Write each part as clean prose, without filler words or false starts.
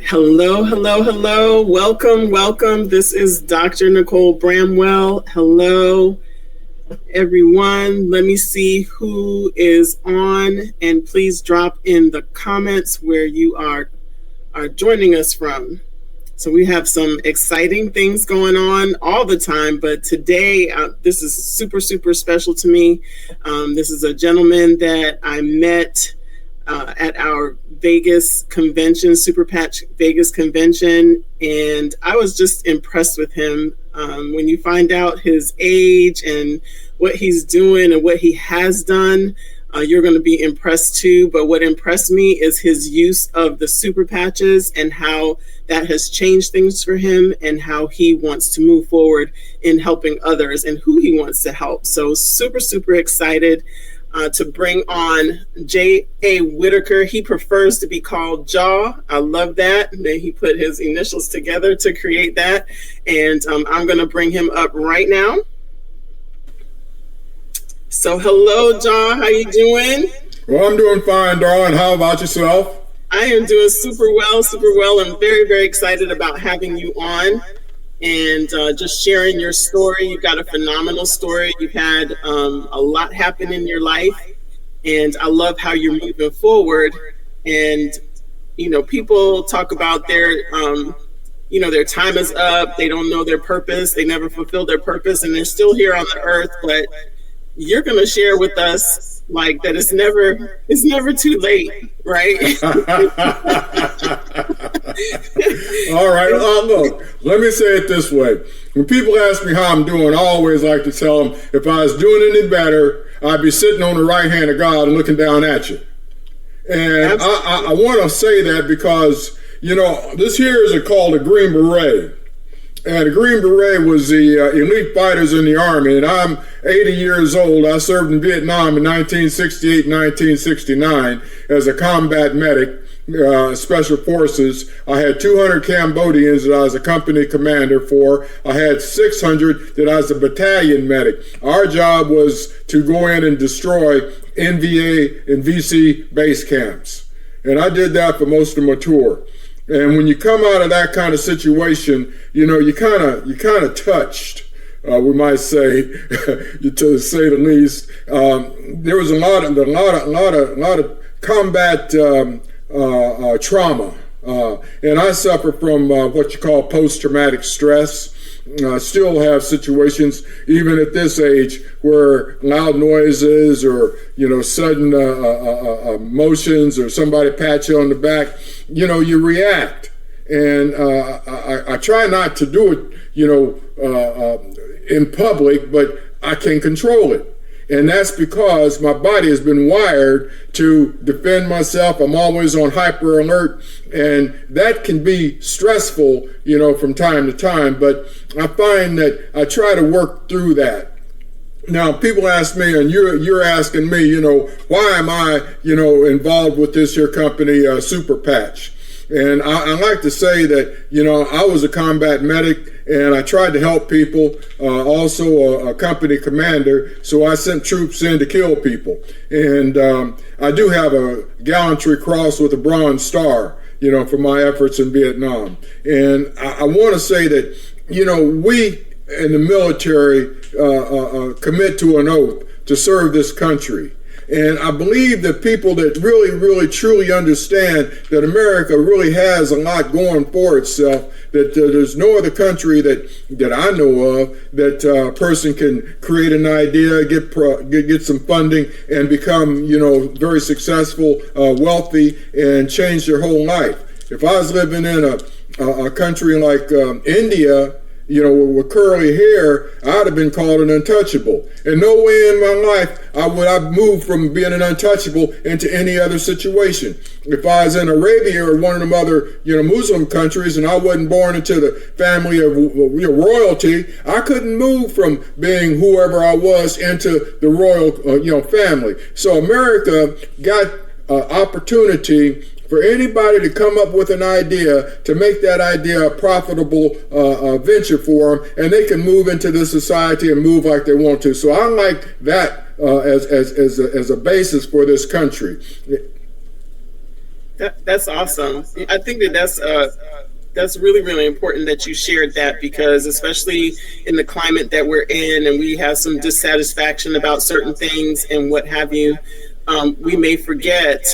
Hello, hello, hello. Welcome. This is Dr. Nicole Bramwell. Hello, everyone. Let me see who is on, and please drop in the comments where you are joining us from. So we have some exciting things going on all the time, but today this is super special to me. This is a gentleman that I met at our Vegas convention, Super Patch Vegas convention, and I was just impressed with him. When you find out his age and what he's doing and what he has done, you're going to be impressed too. But what impressed me is his use of the super patches and how that has changed things for him and how he wants to move forward in helping others and who he wants to help. So super excited to bring on J.A. Whitaker. He prefers to be called Jaw. I love that. And then he put his initials together to create that. And I'm going to bring him up right now. So hello, Jaw. How you doing? Well, I'm doing fine, darling. How about yourself? I am doing super well. I'm very excited about having you on and just sharing your story. You've got a phenomenal story. You've had a lot happen in your life, and I love how you're moving forward. And, you know, people talk about their time is up. They don't know their purpose. They never fulfill their purpose, and they're still here on the earth. But you're going to share with us like that it's never too late, right? All right. Look, let me say it this way. When people ask me how I'm doing, I always like to tell them, if I was doing any better, I'd be sitting on the right hand of God and looking down at you. And I want to say that because, you know, this here is called a Green Beret. And the Green Beret was the elite fighters in the Army. And I'm 80 years old. I served in Vietnam in 1968 and 1969 as a combat medic, Special Forces. I had 200 Cambodians that I was a company commander for. I had 600 that I was a battalion medic. Our job was to go in and destroy NVA and VC base camps. And I did that for most of my tour. And when you come out of that kind of situation, you know, you kind of touched, we might say, to say the least. There was a lot of combat trauma, and I suffer from what you call post-traumatic stress. Still have situations, even at this age, where loud noises or, you know, sudden motions or somebody pat you on the back, you know, you react. And I try not to do it, you know, in public, but I can control it. And that's because my body has been wired to defend myself. I'm always on hyper alert, and that can be stressful, you know, from time to time. But I find that I try to work through that. Now, people ask me, and you're asking me, you know, why am I, you know, involved with this here company, Super Patch? And I like to say that, you know, I was a combat medic and I tried to help people, also a company commander. So I sent troops in to kill people. And I do have a gallantry cross with a Bronze Star, you know, for my efforts in Vietnam. And I want to say that, you know, we in the military commit to an oath to serve this country. And I believe that people that really, truly understand that America really has a lot going for itself, that there's no other country that I know of that a person can create an idea, get some funding, and become, you know, very successful, wealthy, and change their whole life. If I was living in a country like India, you know, with curly hair, I'd have been called an untouchable. And no way in my life I've moved from being an untouchable into any other situation. If I was in Arabia or one of them other, you know, Muslim countries, and I wasn't born into the family of, you know, royalty, I couldn't move from being whoever I was into the royal, you know, family. So America got opportunity for anybody to come up with an idea, to make that idea a profitable venture for them, and they can move into the society and move like they want to. So I like that as a basis for this country. That's awesome. I think that's really, really important that you shared that, because especially in the climate that we're in and we have some dissatisfaction about certain things and what have you, we may forget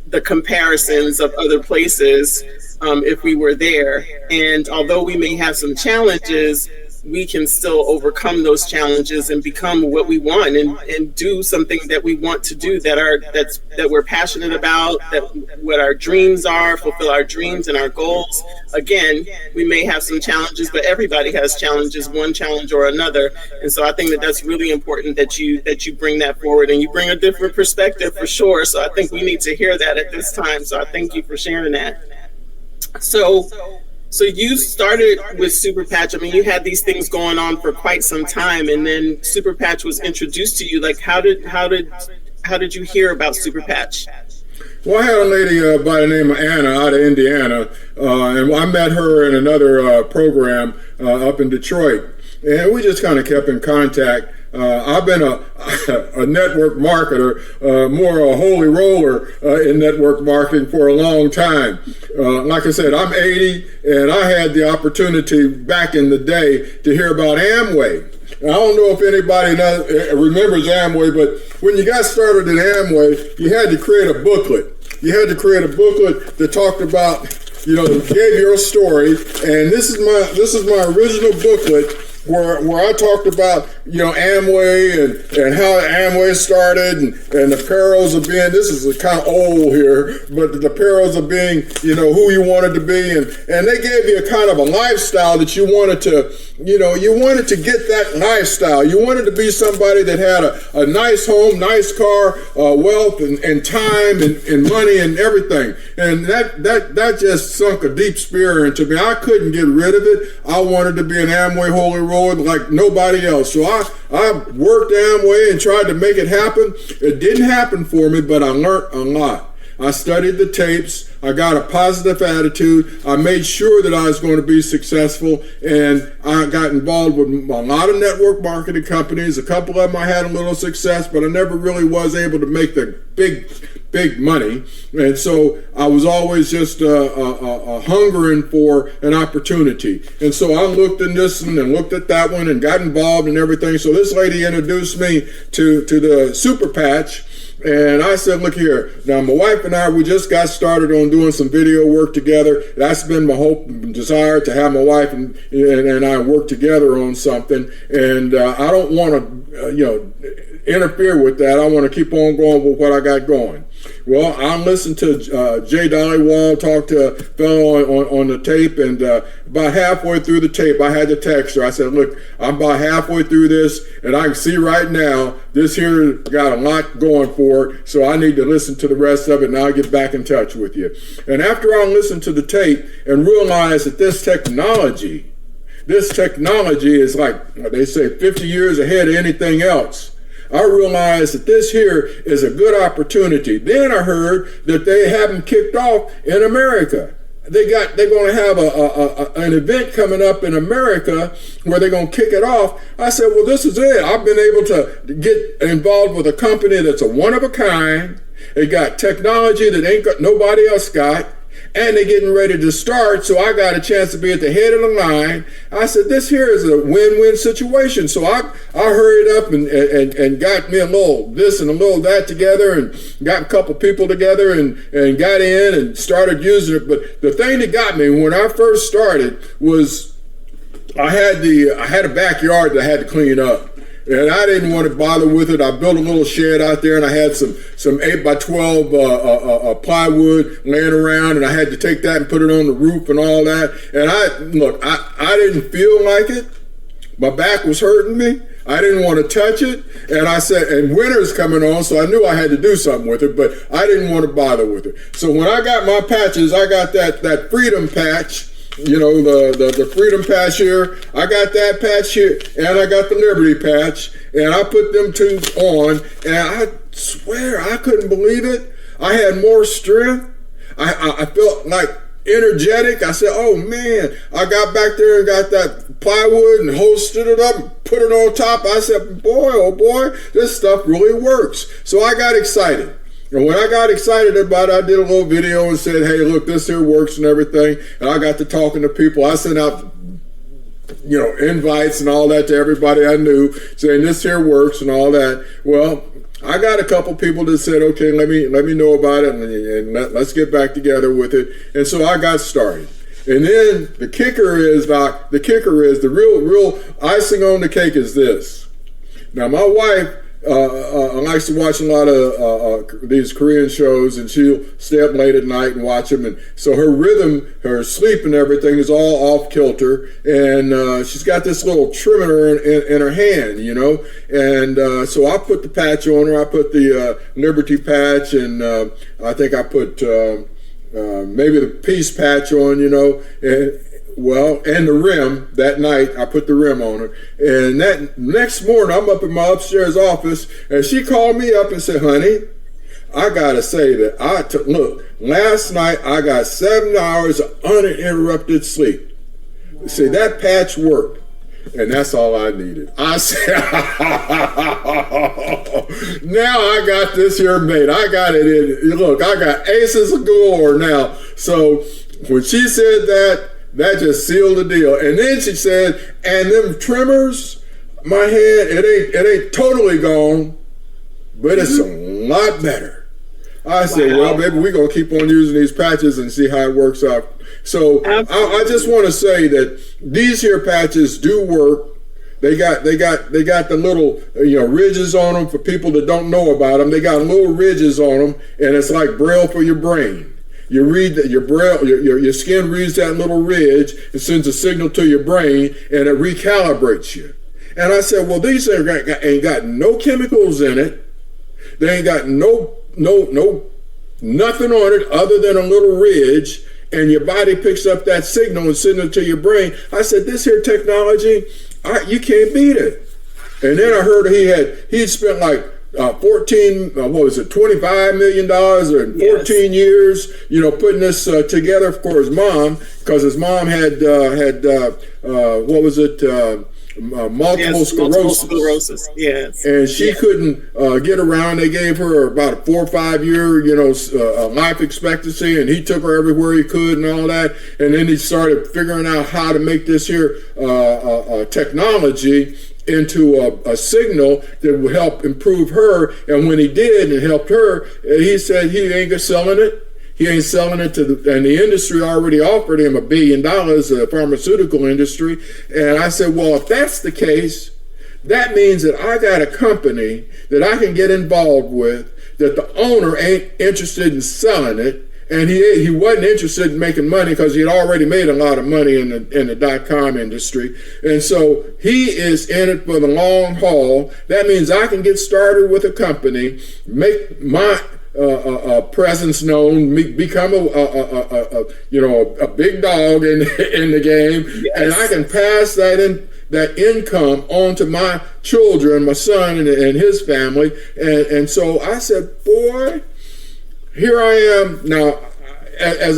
the comparisons of other places if we were there. And although we may have some challenges, we can still overcome those challenges and become what we want, and do something that we want to do, that we're passionate about, that what our dreams are, fulfill our dreams and our goals. Again, we may have some challenges, but everybody has challenges, one challenge or another. And so I think that that's really important that you bring that forward, and you bring a different perspective for sure. So I think we need to hear that at this time. So I thank you for sharing that. So you started with Super Patch. I mean, you had these things going on for quite some time, and then Super Patch was introduced to you. Like, how did you hear about Super Patch? Well, I had a lady by the name of Anna out of Indiana, and I met her in another program up in Detroit, and we just kind of kept in contact. I've been a network marketer, more a holy roller in network marketing for a long time. Like I said, I'm 80, and I had the opportunity back in the day to hear about Amway. I don't know if anybody remembers Amway, but when you got started in Amway, you had to create a booklet. You had to create a booklet that talked about, gave your story, and this is my original booklet where I talked about, Amway and how Amway started and the perils of being, this is kind of old here, but the perils of being, who you wanted to be. And they gave you a kind of a lifestyle that you wanted to, you wanted to get that lifestyle. You wanted to be somebody that had a nice home, nice car, wealth and time and money and everything. And that just sunk a deep spear into me. I couldn't get rid of it. I wanted to be an Amway holy roller like nobody else. So I worked Amway and tried to make it happen. It didn't happen for me, but I learned a lot. I studied the tapes. I got a positive attitude. I made sure that I was going to be successful, and I got involved with a lot of network marketing companies. A couple of them I had a little success, but I never really was able to make the big money. And so I was always just hungering for an opportunity. And so I looked in this one and looked at that one and got involved in everything. So this lady introduced me to the Super Patch. And I said, look here, now my wife and I, we just got started on doing some video work together. That's been my hope and desire, to have my wife and I work together on something. And I don't want to, interfere with that. I want to keep on going with what I got going. Well, I listened to Jay Dollywall talk to a fellow on the tape, and about halfway through the tape, I had to text her. I said, look, I'm about halfway through this, and I can see right now this here got a lot going for it, so I need to listen to the rest of it, and I'll get back in touch with you. And after I listened to the tape and realized that this technology is like, they say, 50 years ahead of anything else, I realized that this here is a good opportunity. Then I heard that they haven't kicked off in America. They're going to have an event coming up in America where they're going to kick it off. I said, well, this is it. I've been able to get involved with a company that's a one of a kind. They got technology that ain't got nobody else got. And they're getting ready to start, so I got a chance to be at the head of the line. I said, this here is a win-win situation. So I hurried up and got me a little this and a little that together, and got a couple people together and got in and started using it. But the thing that got me when I first started was I had a backyard that I had to clean up. And I didn't want to bother with it. I built a little shed out there, and I had some 8x12 plywood laying around, and I had to take that and put it on the roof and all that. And I didn't feel like it. My back was hurting me. I didn't want to touch it. And I said, and winter's coming on, so I knew I had to do something with it, but I didn't want to bother with it. So when I got my patches, I got that Freedom Patch. The Freedom Patch here. I got that patch here, and I got the Liberty Patch, and I put them two on, and I swear I couldn't believe it. I had more strength. I felt like energetic. I said, oh man, I got back there and got that plywood and hosted it up and put it on top. I said, boy, oh boy, this stuff really works. So I got excited. And when I got excited about it, I did a little video and said, hey, look, this here works and everything. And I got to talking to people. I sent out, invites and all that to everybody I knew, saying this here works and all that. Well, I got a couple people that said, okay, let me know about it and let's get back together with it. And so I got started. And then the kicker is the real icing on the cake is this. Now, my wife likes to watch a lot of these Korean shows, and she'll stay up late at night and watch them. And so her rhythm, her sleep and everything is all off kilter. And she's got this little trimmer in her hand, And so I put the patch on her. I put the Liberty patch, and I think I put maybe the Peace patch on, and the rim. That night I put the rim on her, and that next morning I'm up in my upstairs office, and she called me up and said, honey, I gotta say that look, last night I got 7 hours of uninterrupted sleep. See, that patch worked. And that's all I needed. I said, now I got this here made. I got it in. Look, I got aces galore now. So when she said that just sealed the deal. And then she said, and them trimmers, my hand, it ain't totally gone, but it's a lot better. I said, well, baby, we're going to keep on using these patches and see how it works out. So I just want to say that these here patches do work. They got the little ridges on them for people that don't know about them. They got little ridges on them, and it's like Braille for your brain. You read that your Braille, your skin reads that little ridge, it sends a signal to your brain, and it recalibrates you. And I said, well, these ain't got no chemicals in it. They ain't got no nothing on it other than a little ridge, and your body picks up that signal and sends it to your brain. I said, this here technology, you can't beat it. And then I heard he'd spent like $25 million in 14 years, putting this together for his mom, because his mom had multiple sclerosis. Yes. And she couldn't get around. They gave her about a 4 or 5 year, life expectancy, and he took her everywhere he could and all that. And then he started figuring out how to make this here technology into a signal that would help improve her. And when he did and it helped her, he said he ain't selling it. He ain't selling it and the industry already offered him $1 billion, the pharmaceutical industry. And I said, well, if that's the case, that means that I got a company that I can get involved with, that the owner ain't interested in selling it. And he wasn't interested in making money because he had already made a lot of money in the .com industry. And so he is in it for the long haul. That means I can get started with a company, make my presence known, become a big dog in the game, yes. And I can pass that income on to my children, my son and his family, and so I said, boy, here I am now. As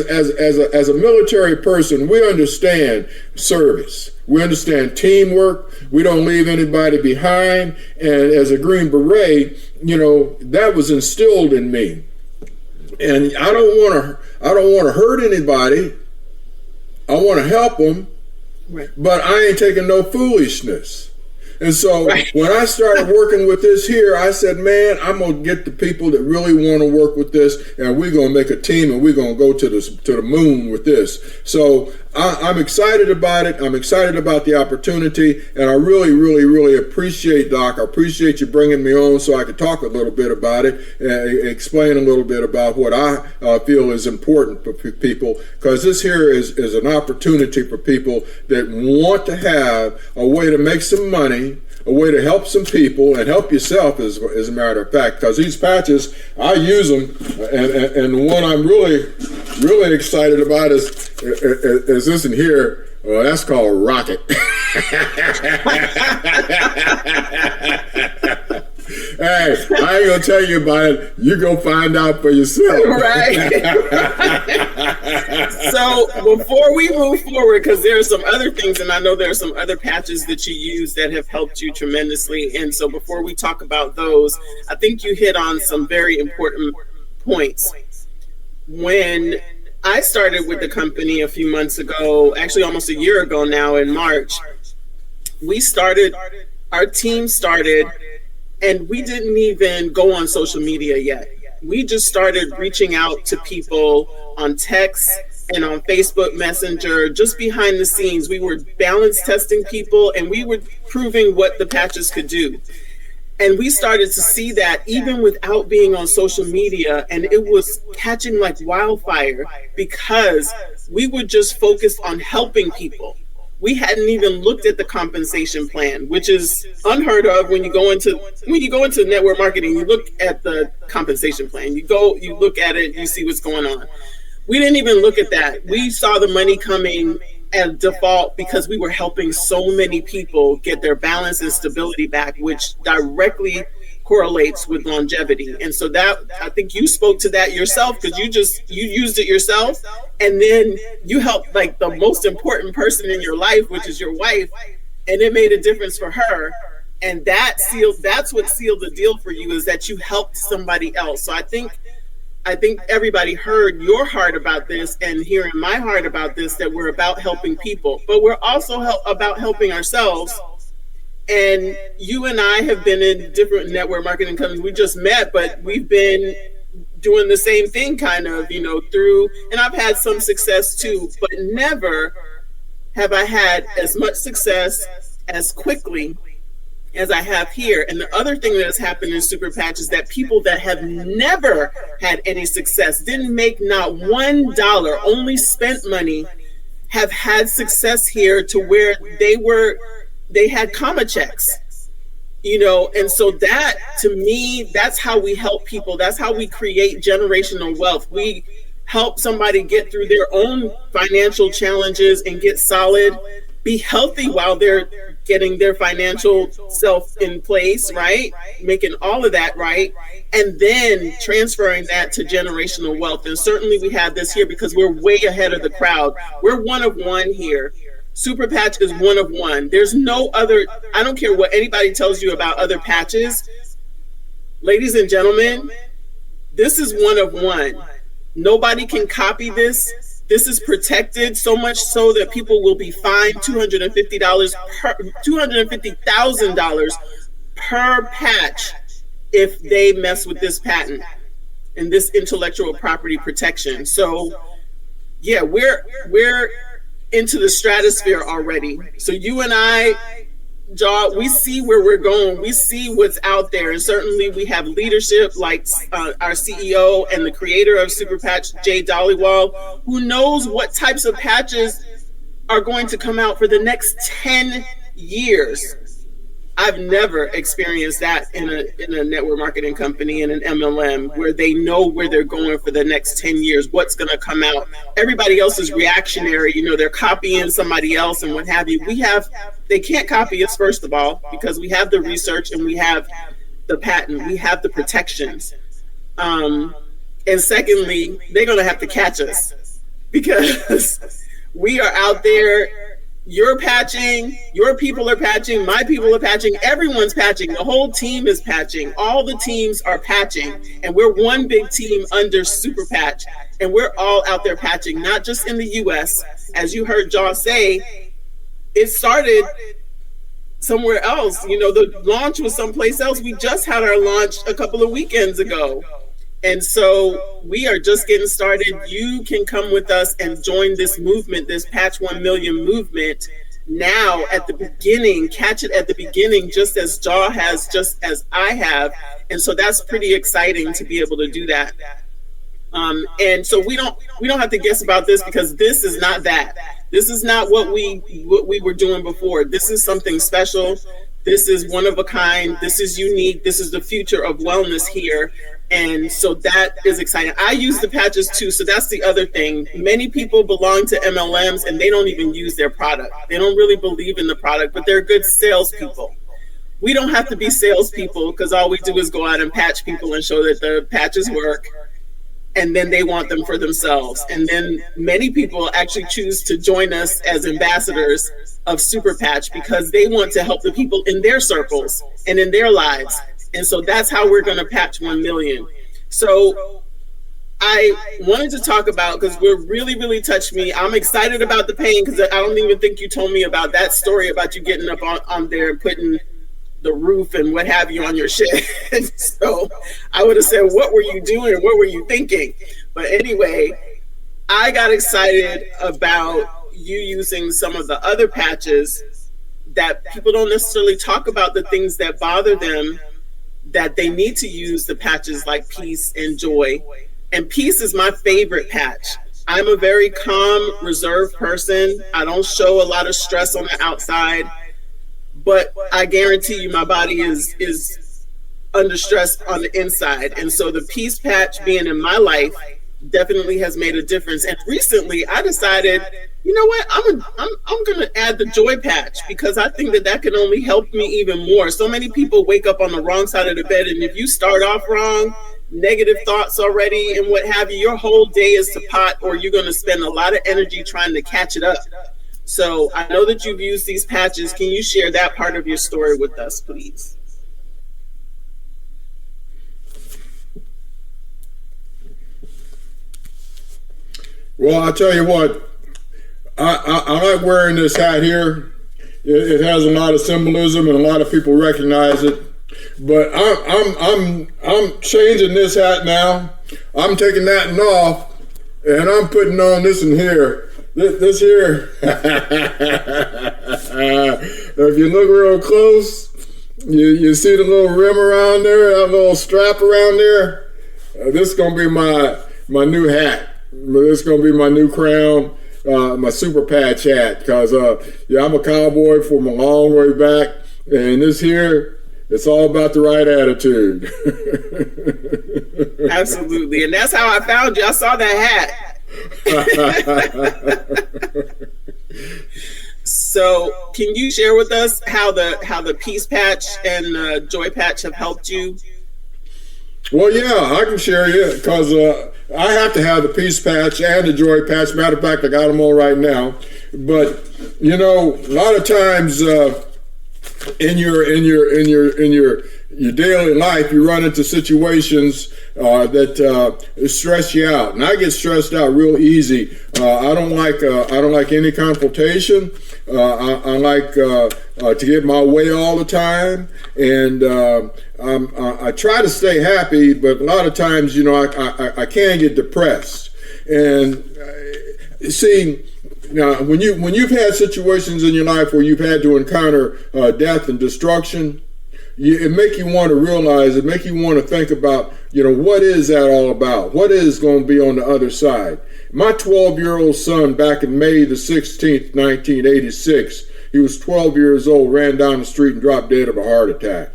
a military person, we understand service. We understand teamwork. We don't leave anybody behind. And as a Green Beret, that was instilled in me. And I don't want to hurt anybody. I want to help them, right. But I ain't taking no foolishness. And so when I started working with this here, I said, man, I'm going to get the people that really want to work with this, and we're going to make a team, and we're going to go to the moon with this. So I'm excited about it. I'm excited about the opportunity, and I really, really, really appreciate, Doc. I appreciate you bringing me on so I could talk a little bit about it and explain a little bit about what I feel is important for people, because this here is an opportunity for people that want to have a way to make some money, a way to help some people and help yourself, as a matter of fact, because these patches, I use them, and the one I'm really, really excited about is this in here. Well, that's called Rocket. Hey, I ain't gonna tell you about it. You go find out for yourself. Right. So before we move forward, because there are some other things, and I know there are some other patches that you use that have helped you tremendously. And so before we talk about those, I think you hit on some very important points. When I started with the company a few months ago, actually almost a year ago now in March, our team started, and we didn't even go on social media yet. We just started reaching out to people on text and on Facebook Messenger, just behind the scenes. We were balance testing people, and we were proving what the patches could do. And we started to see that even without being on social media, and it was catching like wildfire because we were just focused on helping people. We hadn't even looked at the compensation plan, which is unheard of when you go into network marketing. You look at the compensation plan. You look at it, you see what's going on. We didn't even look at that. We saw the money coming at default because we were helping so many people get their balance and stability back, which directly correlates with longevity. And so that, I think you spoke to that yourself, because you used it yourself, and then you helped like the most important person in your life, which is your wife, and it made a difference for her. And that's what sealed the deal for you, is that you helped somebody else. So I think everybody heard your heart about this and hearing my heart about this, that we're about helping people, but we're also about helping ourselves. And you and I have been in different network marketing companies. We just met, but we've been doing the same thing kind of, through, and I've had some success too, but never have I had as much success as quickly as I have here. And the other thing that has happened in Super Patch is that people that have never had any success, didn't make not $1, only spent money, have had success here to where they had comma checks, and so that, to me, that's how we help people. That's how we create generational wealth. We help somebody get through their own financial challenges and get solid, be healthy while they're getting their financial self in place, right? Making all of that right. And then transferring that to generational wealth. And certainly we have this here because we're way ahead of the crowd. We're one of one here. Super Patch is one of one. There's no other. I don't care what anybody tells you about other patches. Ladies and gentlemen, this is one of one. Nobody can copy this. This is protected, so much so that people will be fined $250,000 per patch if they mess with this patent and this intellectual property protection. So yeah, we're into the stratosphere already. So you and I, Jaw, we see where we're going. We see what's out there. And certainly we have leadership like our CEO and the creator of Super Patch, Jay Dollywall, who knows what types of patches are going to come out for the next 10 years. I've never experienced that in a network marketing company, in an MLM, where they know where they're going for the next 10 years, what's going to come out. Everybody else is reactionary. They're copying somebody else and what have you. They can't copy us, first of all, because we have the research and we have the patent, we have the protections. And secondly, they're going to have to catch us because we are out there. You're patching, your people are patching, my people are patching, everyone's patching, the whole team is patching, all the teams are patching, and we're one big team under Super Patch, and we're all out there patching, not just in the US. As you heard Jaw say, it started somewhere else. The launch was someplace else. We just had our launch a couple of weekends ago. And so we are just getting started. You can come with us and join this movement, this Patch 1 Million movement now at the beginning. Catch it at the beginning, just as Jaw has, just as I have. And so that's pretty exciting to be able to do that. And so we don't have to guess about this, because this is not that. This is not what we were doing before. This is something special. This is one of a kind. This is unique. This is the future of wellness here. And so that is exciting. I use the patches too. So that's the other thing. Many people belong to MLMs and they don't even use their product. They don't really believe in the product, but they're good salespeople. We don't have to be salespeople, because all we do is go out and patch people and show that the patches work. And then they want them for themselves. And then many people actually choose to join us as ambassadors of Super Patch because they want to help the people in their circles and in their lives. And so that's how we're going to patch 1 million. So I wanted to talk about, because we're really touched me. I'm excited about the pain, because I don't even think you told me about that story about you getting up on there and putting the roof and what have you on your shed. So I would have said, what were you doing? What were you thinking? But anyway, I got excited about you using some of the other patches that people don't necessarily talk about, the things that bother them, that they need to use the patches like peace and joy. And peace is my favorite patch. I'm a very calm, reserved person. I don't show a lot of stress on the outside, but I guarantee you my body is under stress on the inside. And so the peace patch being in my life definitely has made a difference. And recently I decided, you know what, I'm going to add the joy patch, because I think that can only help me even more. So many people wake up on the wrong side of the bed, and if you start off wrong, negative thoughts already and what have you, your whole day is to pot, or you're going to spend a lot of energy trying to catch it up. So I know that you've used these patches. Can you share that part of your story with us, please? Well, I'll tell you what, I like wearing this hat here. It has a lot of symbolism and a lot of people recognize it. But I'm changing this hat now. I'm taking that and off, and I'm putting on this in here. This here. If you look real close, you see the little rim around there, that little strap around there. This is gonna be my new hat. This is gonna be my new crown, my super patch hat. Because I'm a cowboy from a long way back, and this here, it's all about the right attitude. Absolutely. And that's how I found you. I saw that hat. So can you share with us how the peace patch and the joy patch have helped you? Well, yeah, I can share it, because I have to have the peace patch and the joy patch. Matter of fact, I got them on right now. But you know, a lot of times in your daily life, you run into situations that stress you out, and I get stressed out real easy. I don't like any confrontation. I like to get my way all the time, and I try to stay happy, but a lot of times, you know, I can get depressed. And see, now, when you've had situations in your life where you've had to encounter death and destruction, it make you want to realize, it make you want to think about, you know, what is that all about? What is going to be on the other side? My 12-year-old son, back in May the 16th, 1986, he was 12 years old, ran down the street and dropped dead of a heart attack.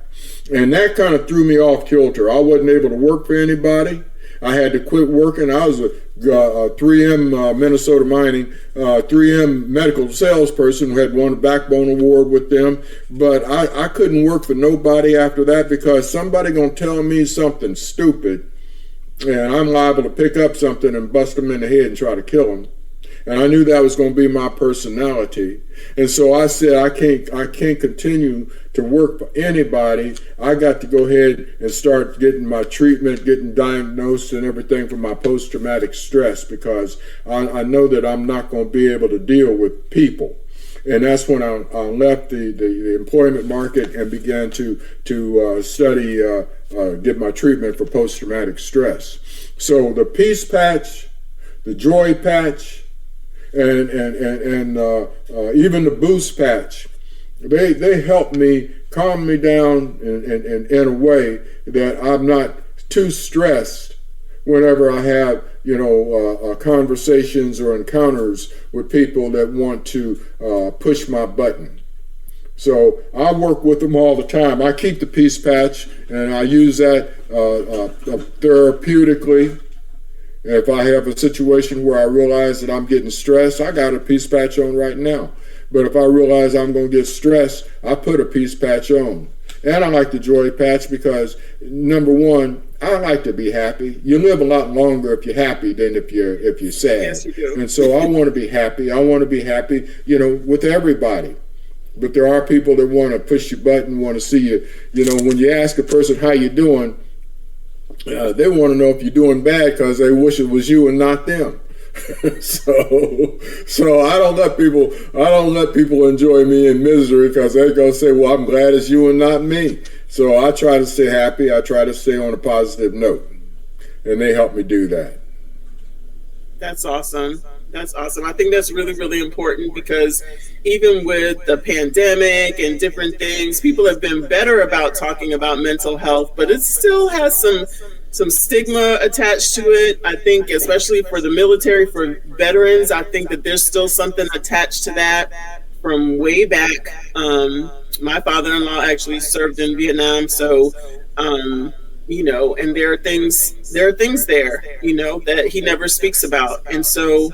And that kind of threw me off kilter. I wasn't able to work for anybody. I had to quit working. I was a 3M Minnesota Mining 3M medical salesperson who had won a Backbone Award with them, but I couldn't work for nobody after that, because somebody gonna tell me something stupid, and I'm liable to pick up something and bust them in the head and try to kill them. And I knew that was going to be my personality. And so I said, I can't continue to work for anybody. I got to go ahead and start getting my treatment, getting diagnosed and everything for my post-traumatic stress, because I know that I'm not going to be able to deal with people. And that's when I left the employment market and began to study, get my treatment for post-traumatic stress. So the peace patch, the joy patch, and even the boost patch, they help me calm me down in a way that I'm not too stressed whenever I have, conversations or encounters with people that want to push my button. So I work with them all the time. I keep the peace patch and I use that therapeutically. If I have a situation where I realize that I'm getting stressed, I got a peace patch on right now. But if I realize I'm going to get stressed, I put a peace patch on. And I like the joy patch because, number one, I like to be happy. You live a lot longer if you're happy than if you're sad. Yes, you do. And so I want to be happy. I want to be happy, with everybody. But there are people that want to push your button, want to see you. When you ask a person how you doing, they want to know if you're doing bad because they wish it was you and not them. so I don't let people enjoy me in misery because they're gonna say, well, I'm glad it's you and not me. So I try to stay happy. I try to stay on a positive note, and they help me do that. That's awesome. That's awesome. I think that's really, really important because even with the pandemic and different things, people have been better about talking about mental health, but it still has some stigma attached to it. I think, especially for the military, for veterans, I think that there's still something attached to that from way back. My father-in-law actually served in Vietnam, so and there are things there, that he never speaks about. And so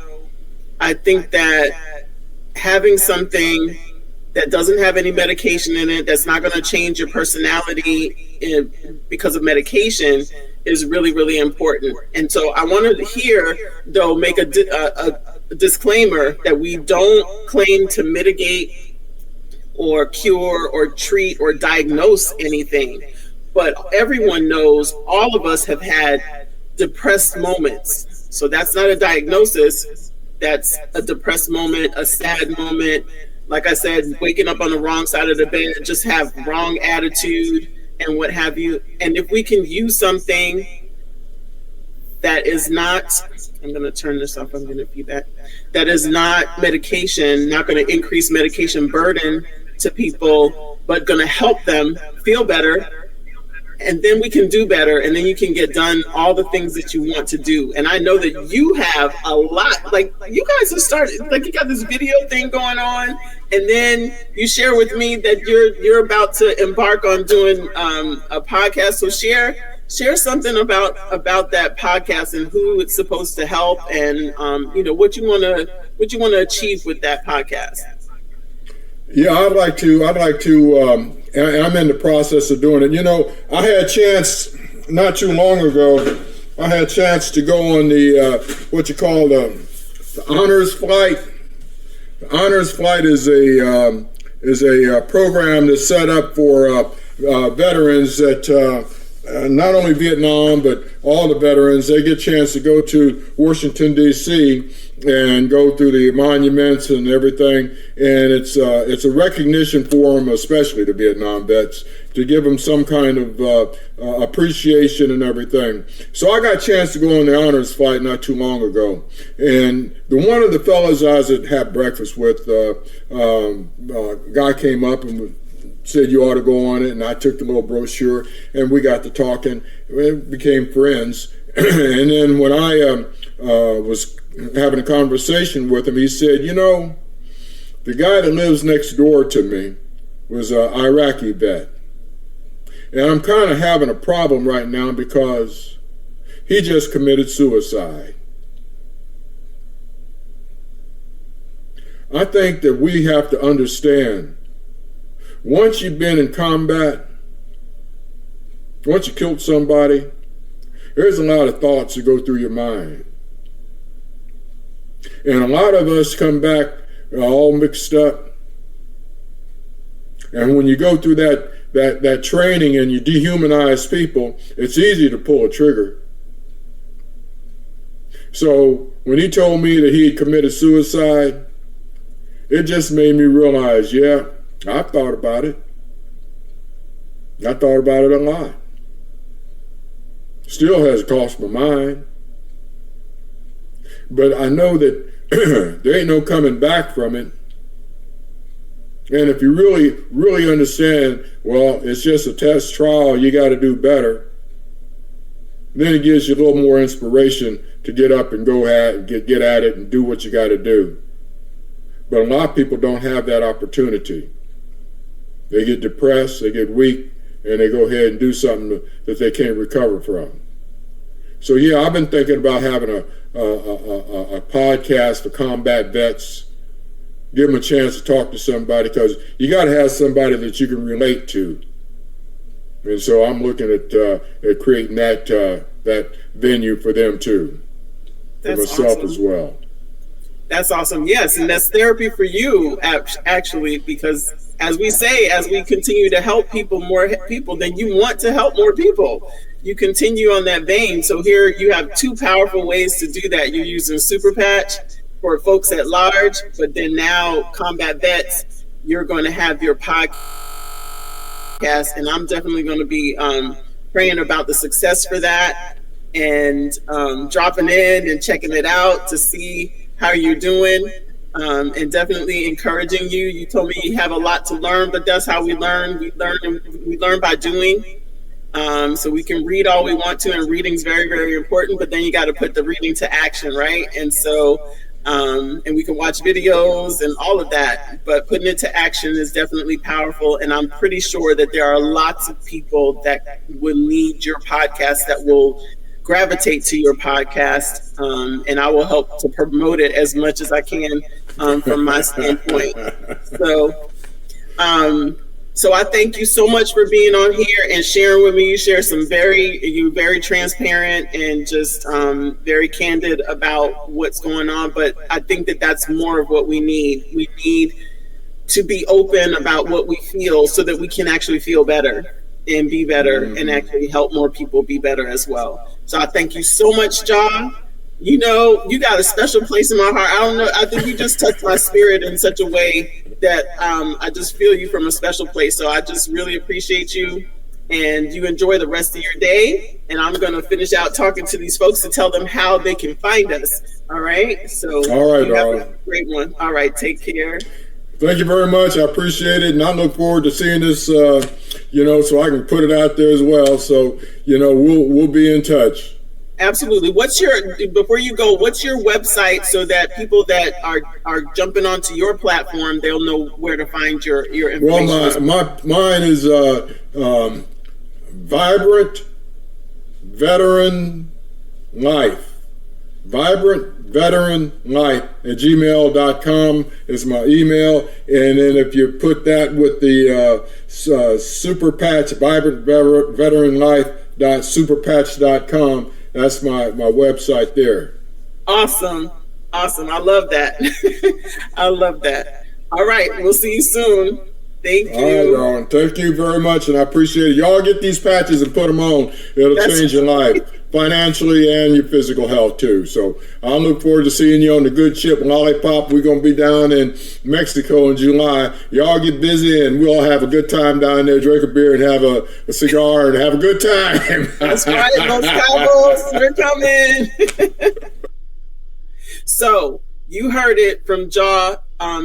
I think that having something that doesn't have any medication in it, that's not going to change your personality because of medication, is really, really important. And so I wanted to here, though, make a disclaimer that we don't claim to mitigate or cure or treat or diagnose anything. But everyone knows, all of us have had depressed moments. So that's not a diagnosis. That's a depressed moment, a sad moment. Like I said, waking up on the wrong side of the bed, just have wrong attitude and what have you. And if we can use something that is not, I'm going to turn this off, I'm going to feedback, that is not medication, not going to increase medication burden to people, but going to help them feel better. And then we can do better, and then you can get done all the things that you want to do. And I know that you have a lot, like you guys have started, like you got this video thing going on, and then you share with me that you're about to embark on doing a podcast. So share something about that podcast and who it's supposed to help, and what you want to achieve with that podcast. Yeah, I'd like to, and I'm in the process of doing it. I had a chance not too long ago. I had a chance to go on the what you call the honors flight. The honors flight is a program that's set up for veterans that not only Vietnam, but all the veterans. They get a chance to go to Washington, D.C. and go through the monuments and everything. And it's a recognition for them, especially the Vietnam vets, to give them some kind of appreciation and everything. So I got a chance to go on the honors flight not too long ago. And one of the fellas I was at had breakfast with, guy came up and said you ought to go on it, and I took the little brochure, and we got to talking. We became friends. And then when I was having a conversation with him, he said, the guy that lives next door to me was an Iraqi vet. And I'm kind of having a problem right now because he just committed suicide. I think that we have to understand, once you've been in combat, once you killed somebody, there's a lot of thoughts that go through your mind. And a lot of us come back all mixed up. And when you go through that training and you dehumanize people, it's easy to pull a trigger. So when he told me that he had committed suicide, it just made me realize, yeah, I thought about it. I thought about it a lot. Still has cost my mind. But I know that there ain't no coming back from it. And if you really, really understand, well, it's just a test trial, you got to do better, then it gives you a little more inspiration to get up and go get at it and do what you got to do. But a lot of people don't have that opportunity. They get depressed, they get weak, and they go ahead and do something that they can't recover from. So yeah, I've been thinking about having a podcast for combat vets, give them a chance to talk to somebody, because you got to have somebody that you can relate to. And so I'm looking at creating that venue for them too, for myself as well. That's awesome. Yes, and that's therapy for you, actually, because as we say, as we continue to help more people, then you want to help more people. you continue on that vein. So here you have two powerful ways to do that. You're using Super Patch for folks at large, but then now combat vets, you're going to have your podcast, and I'm definitely going to be praying about the success for that, and dropping in and checking it out to see how you're doing, and definitely encouraging you. You told me you have a lot to learn, but that's how we learn. We learn by doing. So we can read all we want to, and reading's very, very important, but then you got to put the reading to action, right? And so, and we can watch videos and all of that, but putting it to action is definitely powerful. And I'm pretty sure that there are lots of people that will need your podcast, that will gravitate to your podcast, and I will help to promote it as much as I can from my standpoint. So I thank you so much for being on here and sharing with me. You share some you're very transparent and just very candid about what's going on. But I think that that's more of what we need. We need to be open about what we feel so that we can actually feel better and be better, and actually help more people be better as well. So I thank you so much, John. You know, you got a special place in my heart. I don't know. I think you just touched my spirit in such a way that I just feel you from a special place. So I just really appreciate you, and you enjoy the rest of your day. And I'm going to finish out talking to these folks to tell them how they can find us. All right. So all right, you have a great one. All right. Take care. Thank you very much. I appreciate it. And I look forward to seeing this, so I can put it out there as well. So, we'll be in touch. Absolutely. Before you go, what's your website so that people that are jumping onto your platform, they'll know where to find your information? Well, mine is Vibrant Veteran Life. Vibrant Veteran Life at gmail.com is my email. And then if you put that with the Super Patch, Vibrant Veteran Life.superpatch.com, that's my website there. Awesome. I love that. I love that. All right. We'll see you soon. Thank you. All right, darling. Thank you very much, and I appreciate it. Y'all get these patches and put them on. It'll change your life financially and your physical health, too. So I look forward to seeing you on the Good Ship Lollipop. We're going to be down in Mexico in July. Y'all get busy, and we'll have a good time down there, drink a beer and have a cigar and have a good time. That's right. Those Cowboys, they're coming. So you heard it from Jaw.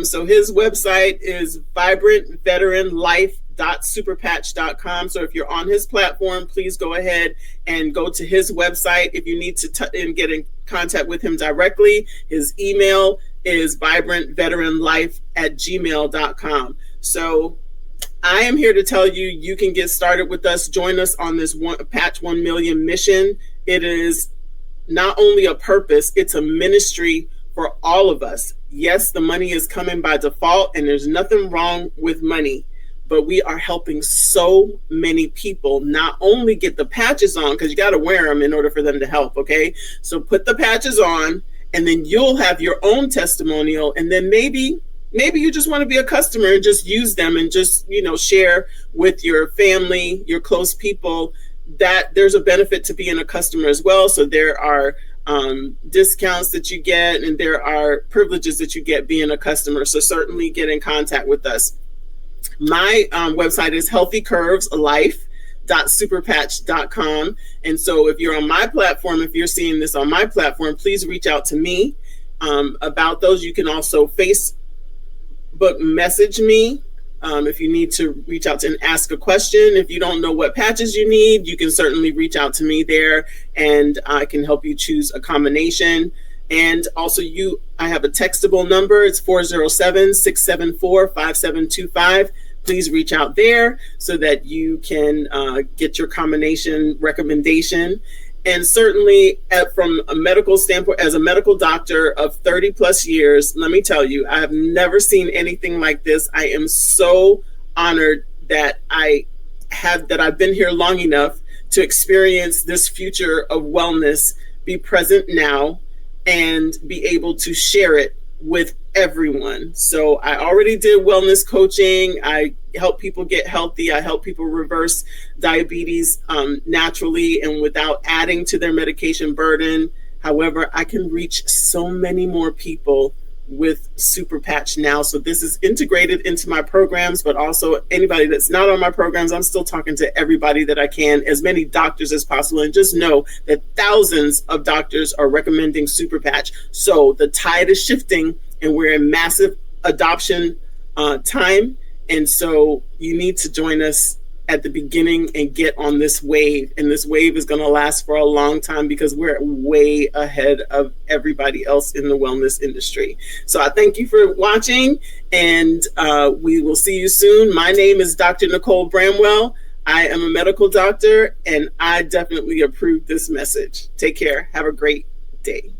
So his website is vibrantveteranlife.superpatch.com. So if you're on his platform, please go ahead and go to his website. If you need to get in contact with him directly, his email is vibrantveteranlife@gmail.com. So I am here to tell you, you can get started with us. Join us on this Patch 1 Million mission. It is not only a purpose, it's a ministry for all of us. Yes, the money is coming by default, and there's nothing wrong with money, but we are helping so many people not only get the patches on, because you got to wear them in order for them to help, okay? So put the patches on, and then you'll have your own testimonial, and then maybe you just want to be a customer and just use them and just, share with your family, your close people, that there's a benefit to being a customer as well. So there are discounts that you get, and there are privileges that you get being a customer. So certainly get in contact with us. My website is healthycurveslife.superpatch.com. And so if you're on my platform, if you're seeing this on my platform, please reach out to me about those. You can also Facebook message me if you need to reach out to and ask a question. If you don't know what patches you need, you can certainly reach out to me there, and I can help you choose a combination. And also I have a textable number. It's 407-674-5725. Please reach out there so that you can get your combination recommendation. And certainly from a medical standpoint, as a medical doctor of 30 plus years, let me tell you, I have never seen anything like this. I am so honored that I've been here long enough to experience this future of wellness, be present now, and be able to share it with everyone. So I already did wellness coaching. I help people get healthy. I help people reverse diabetes naturally and without adding to their medication burden. However, I can reach so many more people with Super Patch now. So this is integrated into my programs, but also anybody that's not on my programs, I'm still talking to everybody that I can, as many doctors as possible. And just know that thousands of doctors are recommending Super Patch. So the tide is shifting and we're in massive adoption time. And so you need to join us at the beginning and get on this wave. And this wave is going to last for a long time because we're way ahead of everybody else in the wellness industry. So I thank you for watching, and we will see you soon. My name is Dr. Nicole Bramwell. I am a medical doctor, and I definitely approve this message. Take care. Have a great day.